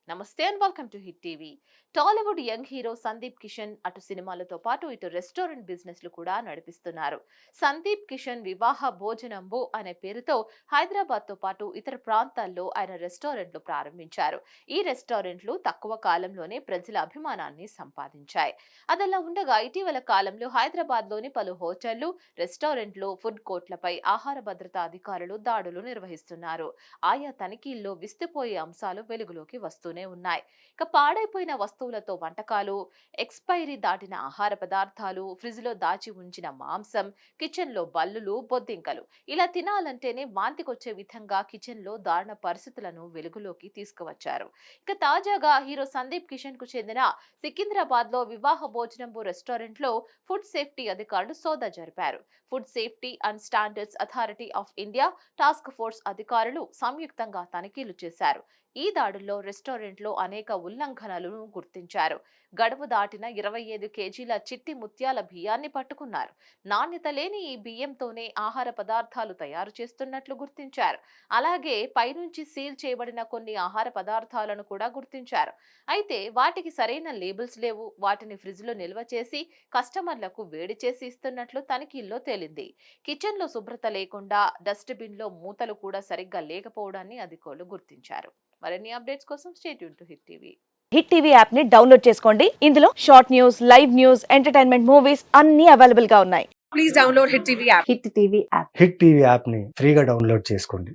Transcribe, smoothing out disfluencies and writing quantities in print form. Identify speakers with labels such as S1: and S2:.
S1: నమస్తే and welcome to hit TV. Tollywood young hero Sandeep Kishan అటు సినిమాలతో పాటు ఇటు రెస్టారెంట్ బిజినెస్ లు కూడా నడిపిస్తున్నారు. సందీప్ కిషన్ వివాహ భోజనంబు అనే పేరుతో హైదరాబాద్ తో పాటు ఇతర ప్రాంతాల్లో ఆయన రెస్టారెంట్లు ప్రారంభించారు. ఈ రెస్టారెంట్లు తక్కువ కాలంలోనే ప్రజల అభిమానాన్ని సంపాదించాయి. అదలా ఉండగా ఇటీవల కాలంలో హైదరాబాద్ లోని పలు హోటళ్లు, రెస్టారెంట్లు, ఫుడ్ కోర్ట్లపై ఆహార భద్రతా అధికారులు దాడులు నిర్వహిస్తున్నారు. ఆయా తనిఖీల్లో విస్తుపోయే అంశాలు వెలుగులోకి వస్తున్నాయి. ఉన్నాయి. ఇక పాడైపోయిన వస్తువులతో వంటకాలు, ఎక్స్పైరీ దాటిన ఆహార పదార్థాలు, ఫ్రిడ్జ్ లో దాచి ఉంచిన మాంసం, కిచెన్ లో బల్లులు, బొద్దింకలు ఇలా తినాలంటేనే వాంతికొచ్చే విధంగా కిచెన్ లో దారుణ పరిస్థితులను వెలుగులోకి తీసుకువచ్చారు. ఇక తాజాగా హీరో సందీప్ కిషన్ కు చెందిన సికింద్రాబాద్ లో వివాహ భోజనంబు రెస్టారెంట్ లో ఫుడ్ సేఫ్టీ అధికారులు సోదా జరిపారు. Food safety and standards authority of India task force అధికారులు సంయుక్తంగా తనిఖీలు చేశారు. ఈ దాడుల్లో రెస్టారెంట్లో అనేక ఉల్లంఘనలను గుర్తించారు. గడువు దాటిన 25 కేజీల చిట్టి ముత్యాల బియ్యాన్ని పట్టుకున్నారు. నాణ్యత లేని ఈ బియ్యంతోనే ఆహార పదార్థాలు తయారు చేస్తున్నట్లు గుర్తించారు. అలాగే పైనుంచి సీల్ చేయబడిన కొన్ని ఆహార పదార్థాలను కూడా గుర్తించారు. అయితే వాటికి సరైన లేబుల్స్ లేవు. వాటిని ఫ్రిడ్జ్ లో నిల్వ చేసి కస్టమర్లకు వేడి చేసి ఇస్తున్నట్లు తనిఖీల్లో తేలింది. కిచెన్ లో శుభ్రత లేకుండా డస్ట్ బిన్ లో మూతలు కూడా సరిగ్గా లేకపోవడాన్ని అధికారులు గుర్తించారు. మరిన్ని అప్డేట్స్ కోసం stay tune to hit TV.
S2: Hit TV app ని డౌన్లోడ్ చేసుకోండి. ఇందులో short news, live news, entertainment movies అన్ని అవైలబుల్ గా ఉన్నాయి.
S3: Please download Hit TV app.
S2: Hit TV app
S4: hit TV యాప్ని ఫ్రీగా డౌన్లోడ్ చేసుకోండి.